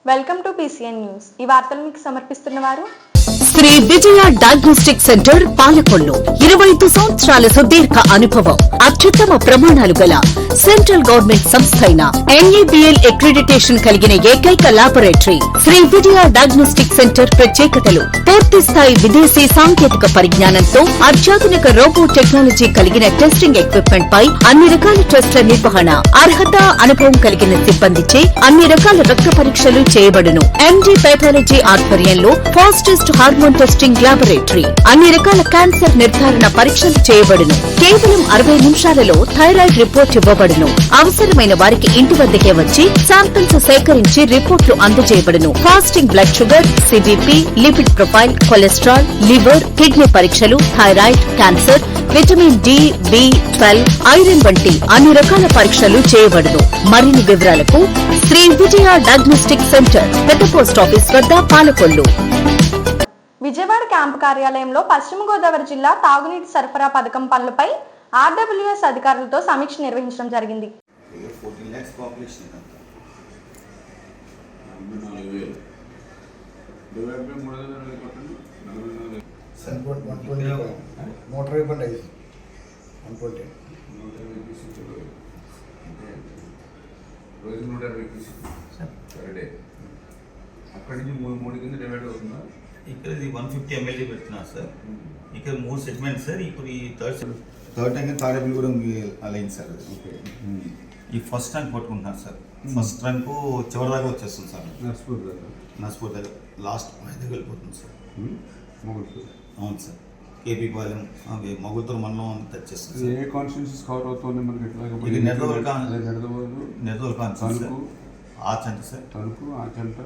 Welcome to PCN news. ఈ వార్తలు మీకు సమర్పిస్తున్నవారు శ్రీ విజయ డయాగ్నోస్టిక్ సెంటర్ పాలకొల్లు. 25 సంవత్సరాల సుదీర్ఘ అనుభవం, అత్యుత్తమ ప్రమాణాలు గల సెంట్రల్ గవర్నమెంట్ సంస్థ అయిన NABL అక్రిడిటేషన్ కలిగిన ఏకైక laboratory Shri Vijaya diagnostic centre. ప్రత్యేకతలు: పూర్తి స్థాయి విదేశీ సాంకేతిక పరిజ్ఞానంతో అత్యాధునిక రోబో టెక్నాలజీ కలిగిన టెస్టింగ్ ఎక్విప్మెంట్ పై అన్ని రకాల టెస్టుల నిర్వహణ, అర్హత, అనుభవం కలిగిన సిబ్బందిచే అన్ని రకాల రక్త పరీక్షలు చేయబడును. MD పైథాలజీ ఆధ్వర్యంలో ఫాస్టెస్ట్ హార్మోన్ టెస్టింగ్ లాబొరేటరీ, అన్ని రకాల క్యాన్సర్ నిర్ధారణ పరీక్షలు చేయబడును. కేవలం 60 నిమిషాలలో థైరాయిడ్ రిపోర్ట్ ఇవ్వబడును. అవసరమైన వారికి ఇంటి వద్దకే వచ్చి శాంపిల్స్ సేకరించి రిపోర్ట్లు అందజేయబడును. Fasting blood sugar, CBP, lipid profile, cholesterol, liver, kidney పరీక్షలు, thyroid, cancer, vitamin D, B12, iron వంటి అన్ని రకాల పరీక్షలు చేయబడును. మరిన్ని వివరాలకు శ్రీ విజయ డయాగ్నోస్టిక్ సెంటర్, పెద్ద పోస్ట్ ఆఫీస్ వద్ద, పాలకొల్లు. విజయవాడ క్యాంపు కార్యాలయంలో పశ్చిమ గోదావరి జిల్లా తాగునీటి సరఫరా పథకం పనులపై RWS అధికారులతో సమీక్ష నిర్వహించడం జరిగింది. అక్కడి నుంచి మూడు కింద డివైడ్ అవుతుందా? ఇక్కడ ఇది 150 ml పెడుతున్నారు సార్. ఇక్కడ 3 సెగ్మెంట్స్ సార్. ఇప్పుడు ఈ థర్డ్ ట్యాంక్ థర్డ్ కూడా అలైన్ సార్. ఓకే, ఈ ఫస్ట్ ట్యాంక్ పట్టుకుంటున్నారు సార్. ఫస్ట్ ట్యాంక్ చివరి దాకా వచ్చేస్తుంది సార్. నర్స్పూర్ దగ్గర లాస్ట్ దగ్గర వెళ్ళిపోతుంది సార్. అవును సార్. KP పాలెం మగులతో మనం టచ్ చేస్తుంది. ఏ కాన్స్టిట్యూన్సీస్ కవర్ అవుతుంది మనకి? ఇది Nidadavole constituency, Achanta sir, Tanuku, Achanta,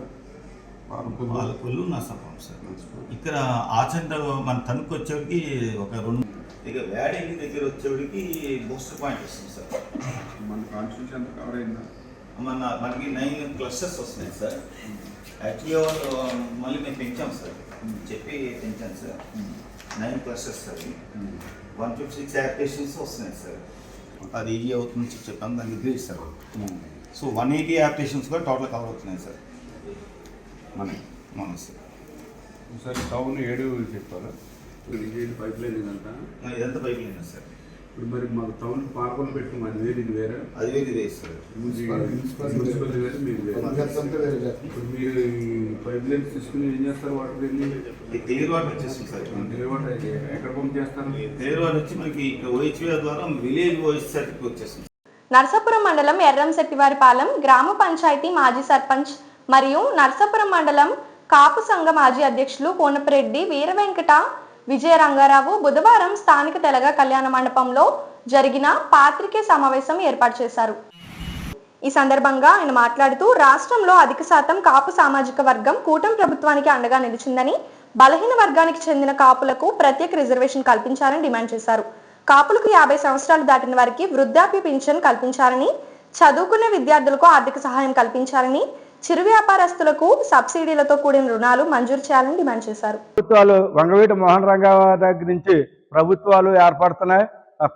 Palakollu, Narsapuram sir. ఇక్కడ ఆచంట మన తణుకు వచ్చేవాడికి ఒక 2, ఇక వేడింగ్ దగ్గర వచ్చేవాడికి బూస్టర్ పాయింట్ వస్తుంది సార్. మన కాన్స్టిట్యూన్సీ అంతా కవర్ అయిందా? మనకి 9 క్లస్టర్స్ వస్తున్నాయి సార్. యాక్చువల్లీ వాళ్ళు మళ్ళీ మేము పెంచాం సార్, చెప్పి పెంచాం సార్. 9 clusters sir. 156 యాప్లికేషన్స్ వస్తున్నాయి సార్. అది ఈజీ అవుతుంది చెప్పాను, దానికి ఇంక్రీజ్ సార్. సో 180 యాప్లికేషన్స్ కూడా టోటల్ కవర్ అవుతున్నాయి సార్. మన సార్ సార్ టౌన్ 7 చెప్పారా? ఇది పైప్ లైన్ ఇదంతా, ఇదంతా పైప్ లైన్ సార్. ఇప్పుడు మరి మాకు టౌన్ పార్కులు పెట్టుకుని అది వేరు, ఇది వేరే, అది వేరు, ఇది వేరు సార్. మున్సిపల్ వేరే, మీరు వేరే. ఇప్పుడు మీరు పైప్ లైన్ తీసుకుని ఏం చేస్తారు? వాటర్ వెళ్ళి క్లియర్ వాటర్ వచ్చేస్తుంది సార్. క్లియర్ వాటర్ ఎక్కడ పంప్ చేస్తారు? క్లియర్ వాటర్ వచ్చి మనకి OHV ద్వారా విలేజ్ OH సర్టిఫికేట్ వచ్చేస్తుంది. నర్సాపురం మండలం ఎర్రంశెట్టివారిపాలెం గ్రామ పంచాయతీ మాజీ సర్పంచ్ మరియు నర్సాపురం మండలం కాపు సంఘ మాజీ అధ్యక్షులు కోనపరెడ్డి వీరవెంకట విజయ రంగారావు బుధవారం స్థానిక తెలగ కళ్యాణ మండపంలో జరిగిన పాత్రికేయ సమావేశం ఏర్పాటు చేశారు. ఈ సందర్భంగా ఆయన మాట్లాడుతూ రాష్ట్రంలో అధిక శాతం కాపు సామాజిక వర్గం కూటమి ప్రభుత్వానికి అండగా నిలిచిందని, బలహీన వర్గానికి చెందిన కాపులకు ప్రత్యేక రిజర్వేషన్ కల్పించాలని డిమాండ్ చేశారు. కాపులకు 50 సంవత్సరాలు దాటిన వారికి వృద్ధాప్య పింఛన్ కల్పించాలని, చదువుకునే విద్యార్థులకు ఆర్థిక సహాయం కల్పించాలని, చిరు వ్యాపారస్తులకు సబ్సిడీలతో కూడిన రుణాలు మంజూరు చేయాలని డిమాండ్ చేశారు. ప్రభుత్వాలు వంగవీటి మోహన్ రంగారావు దగ్గర నుంచి ప్రభుత్వాలు ఏర్పడుతున్నాయి.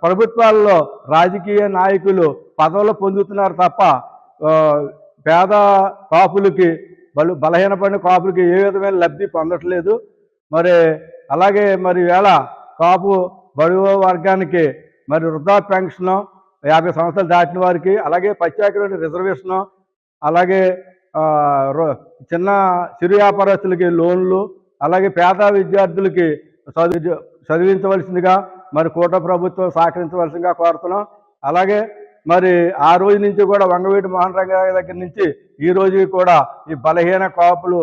ప్రభుత్వాల్లో రాజకీయ నాయకులు పదవులు పొందుతున్నారు తప్ప పేద కాపులకి, బలహీనపడిన కాపులకి ఏ విధమైన లబ్ధి పొందట్లేదు. మరి అలాగే మరి వేళ కాపు బడుగు వర్గానికి మరి వృద్ధాప్య పెన్షను 50 సంవత్సరాలు దాటిన వారికి, అలాగే ప్రత్యేకమైన రిజర్వేషను, అలాగే చిన్న చిరు వ్యాపారస్తులకి లోన్లు, అలాగే పేద విద్యార్థులకి చదివించవలసిందిగా మరి కూటమి ప్రభుత్వం సహకరించవలసిందిగా కోరుతున్నాం. అలాగే మరి ఆ రోజు నుంచి కూడా వంగవీటి మోహన్ రంగారావు దగ్గర నుంచి ఈ రోజుకి కూడా ఈ బలహీన కాపులు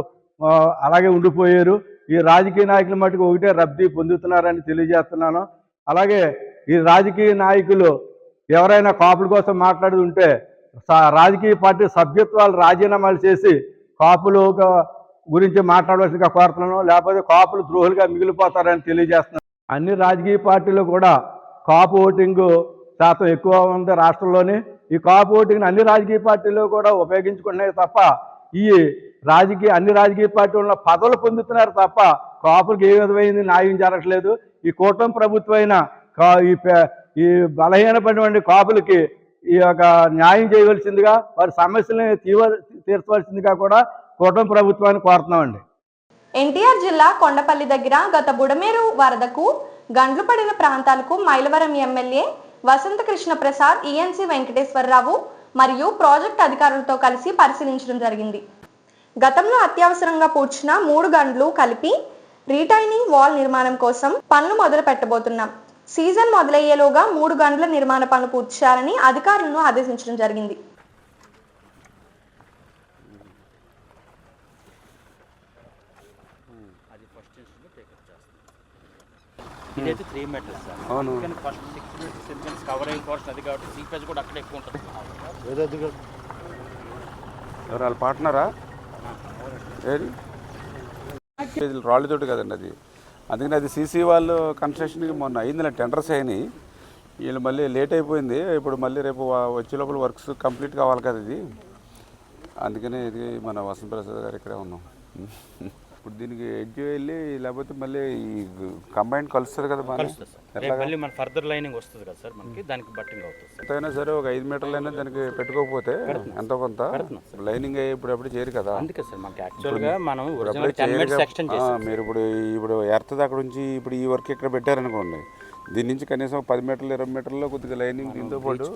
అలాగే ఉండిపోయారు. ఈ రాజకీయ నాయకుల మటుకు ఒకటే లబ్ధి పొందుతున్నారని తెలియజేస్తున్నాను. అలాగే ఈ రాజకీయ నాయకులు ఎవరైనా కాపుల కోసం మాట్లాడుతుంటే రాజకీయ పార్టీ సభ్యత్వాలు రాజీనామాలు చేసి కాపులు గురించి మాట్లాడవలసిందిగా కోరుతున్నాను. లేకపోతే కాపులు ద్రోహులుగా మిగిలిపోతారని తెలియజేస్తున్నాను. అన్ని రాజకీయ పార్టీలు కూడా కాపు ఓటింగ్ శాతం ఎక్కువ ఉంది రాష్ట్రంలోని. ఈ కాపు ఓటింగ్ని అన్ని రాజకీయ పార్టీలు కూడా ఉపయోగించుకుంటున్నాయి తప్ప అన్ని రాజకీయ పార్టీల పదవులు పొందుతున్నారు తప్ప కాపులకు ఏ విధమైంది న్యాయం జరగట్లేదు. ఈ కూటమి ప్రభుత్వమైన ఈ బలహీనపడినటువంటి కాపులకి ఈ యొక్క న్యాయం చేయవలసిందిగా, వారి సమస్యలను తీర్చవలసిందిగా కూడా కూటమి ప్రభుత్వాన్ని కోరుతున్నామండి. ఎన్టీఆర్ జిల్లా కొండపల్లి దగ్గర గత బుడమేరు వరదకు గండ్లు పడిన ప్రాంతాలకు మైలవరం ఎమ్మెల్యే వసంత కృష్ణ ప్రసాద్, ఈఎన్సీ వెంకటేశ్వరరావు మరియు ప్రాజెక్ట్ అధికారులతో కలిసి పరిశీలించడం జరిగింది. గతంలో అత్యవసరంగా పూడ్చిన 3 గండ్లు కలిపి రీటైనింగ్ వాల్ నిర్మాణం కోసం పనులు మొదలు పెట్టబోతున్నాం. సీజన్ మొదలయ్యేలోగా 3 గండ్ల నిర్మాణ పనులు పూర్తి చేయాలని అధికారులను ఆదేశించడం జరిగింది. ఇదైతే 3 మీటర్స్ సార్. అందుకని ఫస్ట్ 6 సెంటీమీటర్స్ కవర్ అయిన పోర్షన్ అది కాబట్టి సీపేజ్ కూడా అక్కడ ఎక్కువ ఉంటుంది. ఎవరు వాళ్ళ పార్ట్నరా ఏది రాళ్ళతోటి కదండి అది. అందుకని అది సీసీ వాళ్ళు కన్స్ట్రక్షన్కి మొన్న అయింది, టెండర్స్ అయినాయి. వీళ్ళు మళ్ళీ లేట్ అయిపోయింది. ఇప్పుడు మళ్ళీ రేపు వచ్చే లోపల వర్క్స్ కంప్లీట్ కావాలి కదా ఇది. అందుకనే ఇది మన వసంత ప్రసాద్ గారు ఇక్కడే ఉన్నాం. ఇప్పుడు దీనికి ఎడ్జ్ వెళ్ళి లేకపోతే మళ్ళీ ఈ కంబైన్ కలుస్తుంది కదా మళ్ళీ మన ఫర్దర్ లైనింగ్ వస్తుంది కదా సార్, మనకి దానికి బట్టింగ్ అవుతుంది. ఎంతైనా సరే ఒక 5 మీటర్లైనా దానికి పెట్టుకోకపోతే ఎంతో కొంత లైనింగ్ ఇప్పుడు ఎప్పుడు చేయరు కదా. అందుకే సార్ మనకి యాక్చువల్గా మనం మీరు ఇప్పుడు ఎర్త్ అక్కడ నుంచి ఇప్పుడు ఈ వర్క్ ఇక్కడ పెట్టారనుకోండి, దీని నుంచి కనీసం 10 మీటర్లు 20 మీటర్లో కొద్దిగా లైనింగ్ దీంతో పాటు.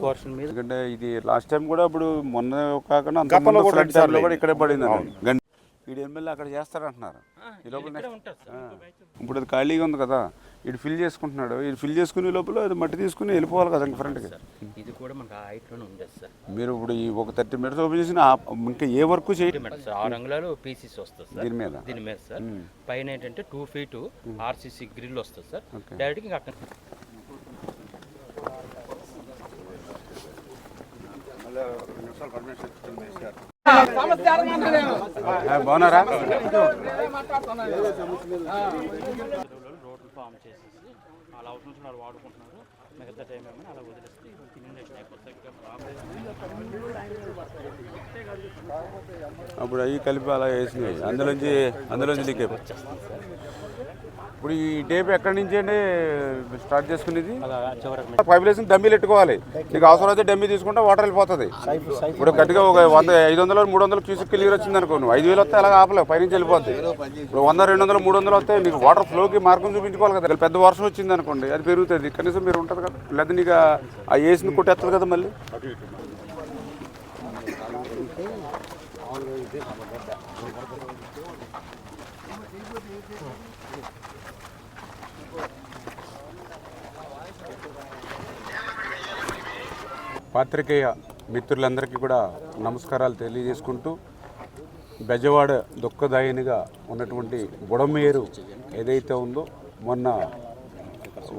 ఎందుకంటే ఇది లాస్ట్ టైం కూడా ఇప్పుడు మొన్న కాకుండా కూడా ఇక్కడే పడింది. వీడు ఎమ్మెల్యే అక్కడ చేస్తాడంటున్నారు. ఈ లోపల ఇప్పుడు అది ఖాళీగా ఉంది కదా, ఇటు ఫిల్ చేసుకుంటున్నాడు. ఇది ఫిల్ చేసుకునే లోపల అది మట్టి తీసుకుని వెళ్ళిపోవాలి కదా ఫ్రంట్కి. ఇది కూడా మనకు ఆ హైట్లోనే ఉంది సార్. మీరు ఇప్పుడు ఈ ఒక 30 మీటర్స్ ఓపెన్ చేసిన ఇంకా ఏ వర్క్ చేయండి. 6 అంగుళాలు పీసీసీ వస్తుంది సార్ దీని మీద సార్. పైన ఏంటంటే 2 ఫీట్ ఆర్సీసీ గ్రిల్ వస్తుంది సార్. డైరెక్ట్గా ఇంకా అక్కడ బాగున్నారా? రోడ్లు ఫామ్ చేసేసి అలా అవసరం వాళ్ళు వాడుకుంటున్నారు. మిగతా టైం ఏమైనా అలా వదిలేస్తే ఇన్యూనేషన్ అయిపోతుంది. అప్పుడు అవి కలిపి అలా వేసినాయి, అందులోంచి లీక్ అయిపోతుంది. ఇప్పుడు ఈ టేప్ ఎక్కడి నుంచి అండి స్టార్ట్ చేసుకునేది? పైప్ వేసుకుని డమ్మీలు పెట్టుకోవాలి. నీకు అవసరం అయితే డమ్మీ తీసుకుంటే వాటర్ వెళ్ళిపోతుంది. ఇప్పుడు గట్టిగా ఒక 100, 500, 300 క్యూసెక్ క్లియర్ వచ్చింది అనుకో, 5,000 వస్తే అలాగే ఆపలేవు, పైనుంచి వెళ్ళిపోద్ది. ఇప్పుడు 100, 200, 300 వస్తే నీకు వాటర్ ఫ్లోకి మార్గం చూపించుకోవాలి కదా. పెద్ద వర్షం వచ్చింది అనుకోండి, అది పెరుగుతుంది. కనీసం మీరు ఉంటుంది కదా, లేదా నీకు ఆ ఏసిని కొట్టేస్తుంది కదా మళ్ళీ. పాత్రికేయ మిత్రులందరికీ కూడా నమస్కారాలు తెలియజేసుకుంటూ, బెజవాడ దుఃఖదాయినిగా ఉన్నటువంటి బుడమేరు ఏదైతే ఉందో, మొన్న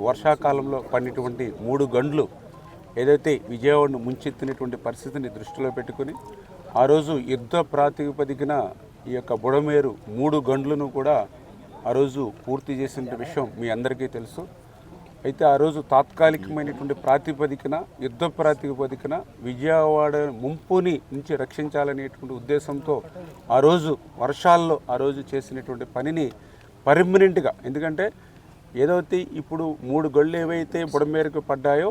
వర్షాకాలంలో పడినటువంటి 3 గండ్లు ఏదైతే విజయవాడను ముంచెత్తినటువంటి పరిస్థితిని దృష్టిలో పెట్టుకుని ఆ రోజు యుద్ధ ప్రాతిపదికన ఈ యొక్క బుడమేరు 3 గండ్లను కూడా ఆ రోజు పూర్తి చేసిన విషయం మీ అందరికీ తెలుసు. అయితే ఆ రోజు తాత్కాలికమైనటువంటి ప్రాతిపదికన, యుద్ధ ప్రాతిపదికన విజయవాడ ముంపుని నుంచి రక్షించాలనేటువంటి ఉద్దేశంతో ఆ రోజు వర్షాల్లో ఆ రోజు చేసినటువంటి పనిని పర్మనెంట్గా, ఎందుకంటే ఏదైతే ఇప్పుడు 3 గళ్ళు ఏవైతే బుడమేరుకు పడ్డాయో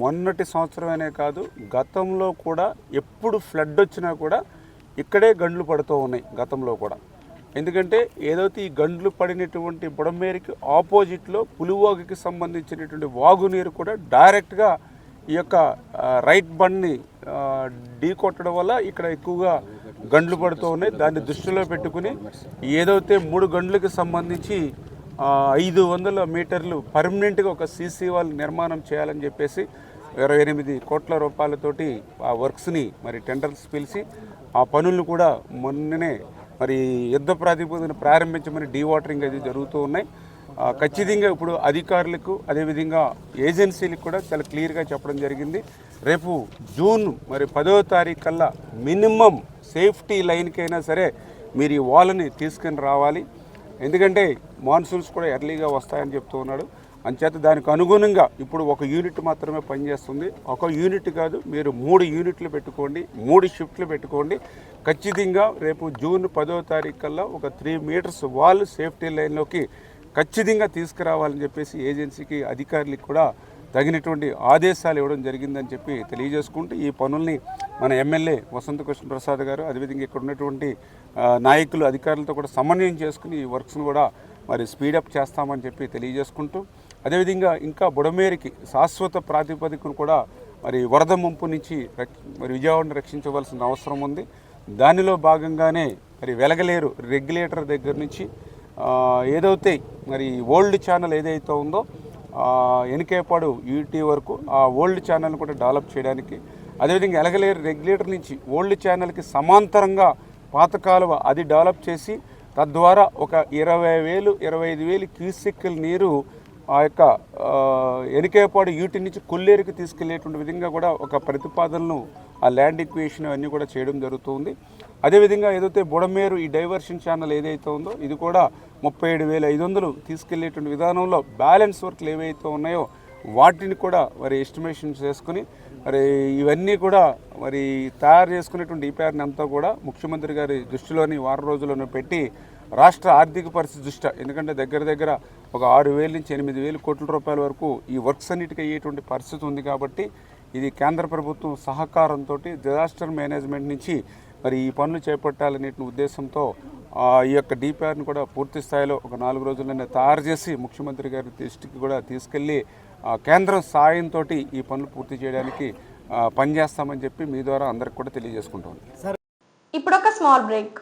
మొన్నటి సంవత్సరమనే కాదు, గతంలో కూడా ఎప్పుడు ఫ్లడ్ వచ్చినా కూడా ఇక్కడే గండ్లు పడుతూ ఉన్నాయి గతంలో కూడా. ఎందుకంటే ఏదైతే ఈ గండ్లు పడినటువంటి బుడమేరుకి ఆపోజిట్లో పులివాగుకి సంబంధించినటువంటి వాగునీరు కూడా డైరెక్ట్గా ఈ యొక్క రైట్ బండ్ని ఢీ కొట్టడం వల్ల ఇక్కడ ఎక్కువగా గండ్లు పడుతూ ఉన్నాయి. దాన్ని దృష్టిలో పెట్టుకుని ఏదైతే 3 గండ్లకి సంబంధించి 500 మీటర్లు పర్మనెంట్గా ఒక సీసీ వాల్ నిర్మాణం చేయాలని చెప్పేసి 28 కోట్ల రూపాయలతోటి ఆ వర్క్స్ని మరి టెండర్స్ పిలిచి ఆ పనులను కూడా మొన్ననే మరి యుద్ధ ప్రాతిపదికన ప్రారంభించమని డీవాటరింగ్ అది జరుగుతూ ఉన్నాయి. ఖచ్చితంగా ఇప్పుడు అధికారులకు అదేవిధంగా ఏజెన్సీలకు కూడా చాలా క్లియర్గా చెప్పడం జరిగింది. రేపు జూన్ మరి 10వ తారీఖు కల్లా మినిమం సేఫ్టీ లైన్కైనా సరే మీరు ఈ వాల్ని తీసుకుని రావాలి. ఎందుకంటే మాన్సూన్స్ కూడా ఎర్లీగా వస్తాయని చెప్తూ ఉన్నాడు. అంచేత దానికి అనుగుణంగా ఇప్పుడు ఒక యూనిట్ మాత్రమే పనిచేస్తుంది. ఒక యూనిట్ కాదు, మీరు 3 యూనిట్లు పెట్టుకోండి, 3 షిఫ్ట్లు పెట్టుకోండి. ఖచ్చితంగా రేపు జూన్ 10వ తారీఖు కల్లా ఒక 3 మీటర్స్ వాల్ సేఫ్టీ లైన్లోకి ఖచ్చితంగా తీసుకురావాలని చెప్పేసి ఏజెన్సీకి అధికారులకు కూడా తగినటువంటి ఆదేశాలు ఇవ్వడం జరిగిందని చెప్పి తెలియజేసుకుంటూ ఈ పనుల్ని మన ఎమ్మెల్యే వసంత కృష్ణ ప్రసాద్ గారు అదేవిధంగా ఇక్కడ ఉన్నటువంటి నాయకులు అధికారులతో కూడా సమన్వయం చేసుకుని ఈ వర్క్స్ను కూడా మరి స్పీడప్ చేస్తామని చెప్పి తెలియజేసుకుంటూ అదేవిధంగా ఇంకా బుడమేరికి శాశ్వత ప్రాతిపదికను కూడా మరి వరద ముంపు నుంచి మరి విజయవాడను రక్షించవలసిన అవసరం ఉంది. దానిలో భాగంగానే మరి వెలగలేరు రెగ్యులేటర్ దగ్గర నుంచి ఏదైతే మరి ఓల్డ్ ఛానల్ ఏదైతే ఉందో ఎనికేపాడు యూటీ వరకు ఆ ఓల్డ్ ఛానల్ని కూడా డెవలప్ చేయడానికి అదేవిధంగా ఎలగలేరు రెగ్యులేటర్ నుంచి ఓల్డ్ ఛానల్కి సమాంతరంగా పాత కాలువ అది డెవలప్ చేసి తద్వారా ఒక 20,000-25,000 క్యూసెక్కుల నీరు ఆ యొక్క ఎనికేపాడు యూటీ నుంచి కొల్లేరుకి తీసుకెళ్లేటువంటి విధంగా కూడా ఒక ప్రతిపాదనను ఆ ల్యాండ్ ఈక్వేషన్ అన్నీ కూడా చేయడం జరుగుతుంది. అదేవిధంగా ఏదైతే బుడమేరు ఈ డైవర్షన్ ఛానల్ ఏదైతే ఉందో ఇది కూడా 37,500 తీసుకెళ్లేటువంటి విధానంలో బ్యాలెన్స్ వర్క్లు ఏవైతే ఉన్నాయో వాటిని కూడా మరి ఎస్టిమేషన్ చేసుకుని మరి ఇవన్నీ కూడా మరి తయారు చేసుకునేటువంటి ఈపీఆర్ని అంతా కూడా ముఖ్యమంత్రి గారి దృష్టిలోని వారం రోజుల్లోనే పెట్టి రాష్ట్ర ఆర్థిక పరిస్థితి దృష్ట్యా ఎందుకంటే దగ్గర ఒక 6,000 నుంచి 8,000 కోట్ల రూపాయల వరకు ఈ వర్క్స్ అన్నిటికీ అయ్యేటువంటి పరిస్థితి ఉంది. కాబట్టి ఇది కేంద్ర ప్రభుత్వం సహకారంతో డిజాస్టర్ మేనేజ్మెంట్ నుంచి మరి ఈ పనులు చేపట్టాలనే ఉద్దేశంతో ఈ యొక్క డిపిఆర్ని కూడా పూర్తి స్థాయిలో ఒక 4 రోజుల్లోనే తయారు చేసి ముఖ్యమంత్రి గారి దృష్టికి కూడా తీసుకెళ్ళి కేంద్రం సాయంతో ఈ పనులు పూర్తి చేయడానికి పనిచేస్తామని చెప్పి మీ ద్వారా అందరికి కూడా తెలియజేసుకుంటాం. ఇప్పుడు ఒక small break.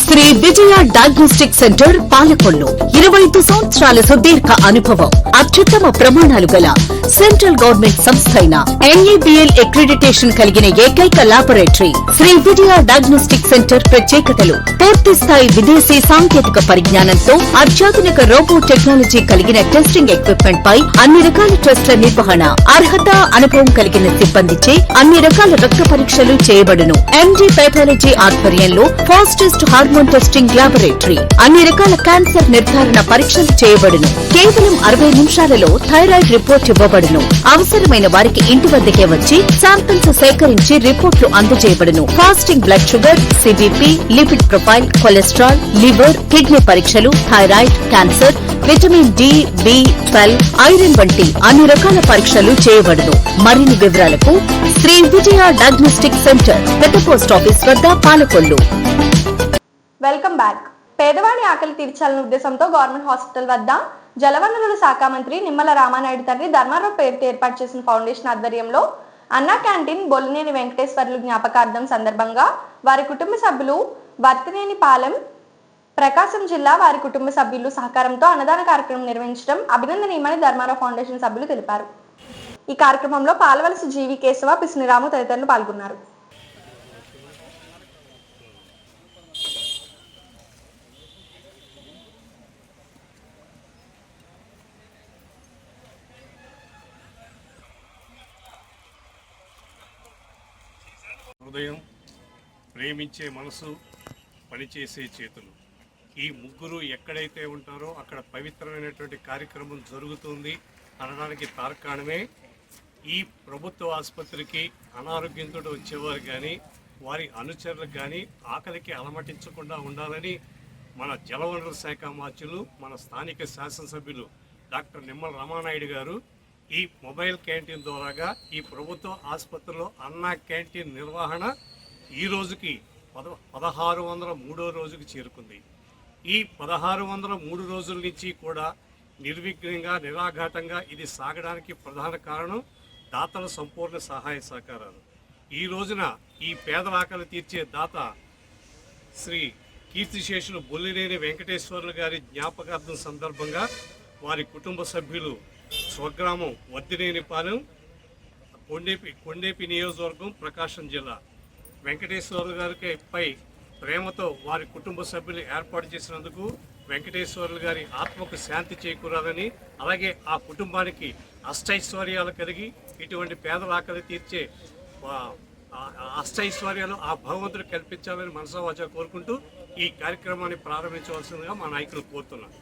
Shri Vijaya diagnostic centre Palakollu 25 సంవత్సరాల సుదీర్ఘ అనుభవం అత్యుత్తమ ప్రమాణాలు గల సెంట్రల్ గవర్నమెంట్ సంస్థ అయిన NABL అక్రిడిటేషన్ కలిగిన ఏకైక laboratory Shri Vijaya diagnostic centre ప్రత్యేకతలు పూర్తి స్థాయి విదేశీ సాంకేతిక పరిజ్ఞానంతో అత్యాధునిక రోబో టెక్నాలజీ కలిగిన టెస్టింగ్ ఎక్విప్మెంట్ పై అన్ని రకాల టెస్టుల నిర్వహణ అర్హత అనుభవం కలిగిన సిబ్బందిచే అన్ని రకాల రక్త పరీక్షలు చేయబడును. MD పైథాలజీ ఆధ్వర్యంలో ఫాస్టెస్ట్ హార్మోన్ టెస్టింగ్ లాబొరేటరీ అన్ని రకాల క్యాన్సర్ నిర్ధారణ పరీక్షలు చేయబడును. కేవలం 60 నిమిషాలలో థైరాయిడ్ రిపోర్ట్ ఇవ్వబడును. అవసరమైన వారికి ఇంటి వద్దకే వచ్చి శాంపిల్స్ సేకరించి రిపోర్ట్లు అందజేయబడును. Fasting blood sugar, CBP, lipid profile, cholesterol, liver, kidney పరీక్షలు, thyroid, cancer, vitamin D, B12, iron వంటి అన్ని రకాల పరీక్షలు చేయబడును. మరిన్ని వివరాలకు శ్రీ విజయ డయాగ్నోస్టిక్ సెంటర్, పెద్ద పోస్ట్ ఆఫీస్ వద్ద, పాలకొల్లు. Welcome back. పేదవాడి ఆకలి తీర్చాలనే ఉద్దేశంతో గవర్నమెంట్ హాస్పిటల్ వద్ద జలవనరుల శాఖ మంత్రి నిమ్మల రామానాయుడు తండ్రి ధర్మారావు పేరుతో ఏర్పాటు చేసిన ఫౌండేషన్ ఆధ్వర్యంలో అన్నా క్యాంటీన్ బొల్లినేని వెంకటేశ్వర్లు జ్ఞాపకార్థం సందర్భంగా వారి కుటుంబ సభ్యులు వర్తినేని పాలెం ప్రకాశం జిల్లా వారి కుటుంబ సభ్యులు సహకారంతో అన్నదాన కార్యక్రమం నిర్వహించడం అభినందనీయమని ధర్మారావు ఫౌండేషన్ సభ్యులు తెలిపారు. ఈ కార్యక్రమంలో పాలవలసి జీవి కేశవ, పిసినిరాము తదితరులు పాల్గొన్నారు. హృదయం, ప్రేమించే మనసు, పనిచేసే చేతులు, ఈ ముగ్గురు ఎక్కడైతే ఉంటారో అక్కడ పవిత్రమైనటువంటి కార్యక్రమం జరుగుతుంది అనడానికి తార్కాణమే ఈ ప్రభుత్వ ఆసుపత్రికి అనారోగ్యంతో వచ్చేవారు కానీ వారి అనుచరులకు కానీ ఆకలికి అలమటించకుండా ఉండాలని మన జలవనరుల శాఖ మార్చులు, మన స్థానిక శాసనసభ్యులు డాక్టర్ నిమ్మల రామానాయుడు గారు ఈ మొబైల్ క్యాంటీన్ ద్వారాగా ఈ ప్రభుత్వ ఆసుపత్రిలో అన్నా క్యాంటీన్ నిర్వహణ ఈ రోజుకి 1603వ రోజుకి చేరుకుంది. ఈ 1603 రోజుల నుంచి కూడా నిర్విఘ్నంగా నిరాఘాటంగా ఇది సాగడానికి ప్రధాన కారణం దాతల సంపూర్ణ సహాయ సహకారాలు. ఈ రోజున ఈ పేదల ఆకలి తీర్చే దాత శ్రీ కీర్తిశేషులు బొల్లినేని వెంకటేశ్వర్లు గారి జ్ఞాపకార్థం సందర్భంగా వారి కుటుంబ సభ్యులు స్వగ్రామం వర్తినేనిపాలెం, కొండేపి నియోజకవర్గం, ప్రకాశం జిల్లా వెంకటేశ్వర్లు గారికి పై ప్రేమతో వారి కుటుంబ సభ్యులు ఏర్పాటు చేసినందుకు వెంకటేశ్వర్లు గారి ఆత్మకు శాంతి చేకూరాలని, అలాగే ఆ కుటుంబానికి అష్టైశ్వర్యాలు కలిగి ఇటువంటి పేదల ఆకలి తీర్చే అష్టైశ్వర్యాలు ఆ భగవంతుడు కల్పించాలని మనసావాచా కోరుకుంటూ ఈ కార్యక్రమాన్ని ప్రారంభించవలసిందిగా మా నాయకులు కోరుతున్నారు.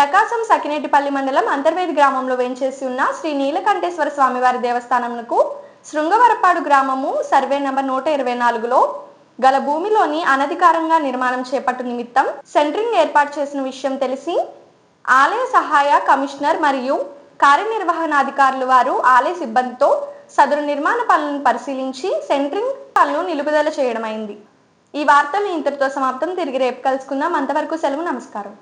ప్రకాశం సకినేటిపల్లి మండలం అంతర్వేది గ్రామంలో వేంచేసి ఉన్న శ్రీ నీలకంఠేశ్వర స్వామివారి దేవస్థానంకు శృంగవరపాడు గ్రామము సర్వే నంబర్ 124లో గల భూమిలోని అనధికారంగా నిర్మాణం చేపట్టు నిమిత్తం సెంట్రింగ్ ఏర్పాటు చేసిన విషయం తెలిసి ఆలయ సహాయ కమిషనర్ మరియు కార్యనిర్వహణాధికారులు వారు ఆలయ సిబ్బందితో సదరు నిర్మాణ పనులను పరిశీలించి సెంట్రింగ్ పనులను నిలుపుదల చేయడమైంది. ఈ వార్తలు ఇంతటితో సమాప్తం. తిరిగి రేపు కలుసుకుందాం. అంతవరకు సెలవు. నమస్కారం.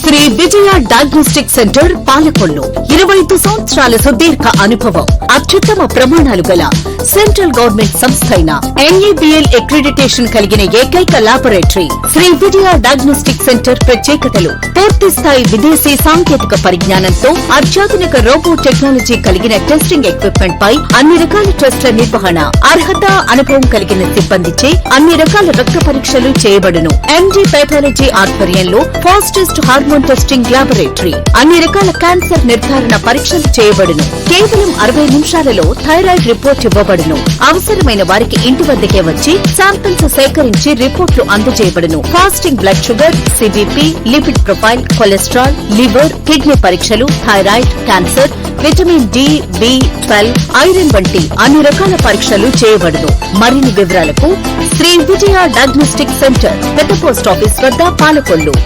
శ్రీ విజయ డయాగ్నోస్టిక్ సెంటర్ పాలకొల్లు 25 సంవత్సరాల సుదీర్ఘ అనుభవం, అత్యుత్తమ ప్రమాణాలు గల సెంట్రల్ గవర్నమెంట్ సంస్థ అయిన NABL అక్రిడిటేషన్ కలిగిన ఏకైక laboratory Shri Vijaya diagnostic centre ప్రత్యేకతలు పూర్తి స్థాయి విదేశీ సాంకేతిక పరిజ్ఞానంతో అత్యాధునిక రోబో టెక్నాలజీ కలిగిన టెస్టింగ్ ఎక్విప్మెంట్ పై అన్ని రకాల టెస్టుల నిర్వహణ, అర్హత, అనుభవం కలిగిన సిబ్బందిచే అన్ని రకాల రక్త పరీక్షలు చేయబడును. MD పైథాలజీ ఆధ్వర్యంలో ఫాస్టెస్ట్ హార్మోన్ టెస్టింగ్ లాబొరేటరీ, అన్ని రకాల క్యాన్సర్ నిర్ధారణ పరీక్షలు చేయబడును. కేవలం 60 నిమిషాలలో థైరాయిడ్ రిపోర్ట్ ఇవ్వబడును. అవసరమైన వారికి ఇంటి వద్దకే వచ్చి శాంపిల్స్ సేకరించి రిపోర్ట్లు అందజేయబడును. Fasting blood sugar, CBP, lipid profile, cholesterol, liver, kidney పరీక్షలు, thyroid, cancer, vitamin D, B12, iron వంటి అన్ని రకాల పరీక్షలు చేయబడును. మరిన్ని వివరాలకు శ్రీ విజయ డయాగ్నోస్టిక్ సెంటర్, పెద్ద పోస్ట్ ఆఫీస్ వద్ద, పాలకొల్లు.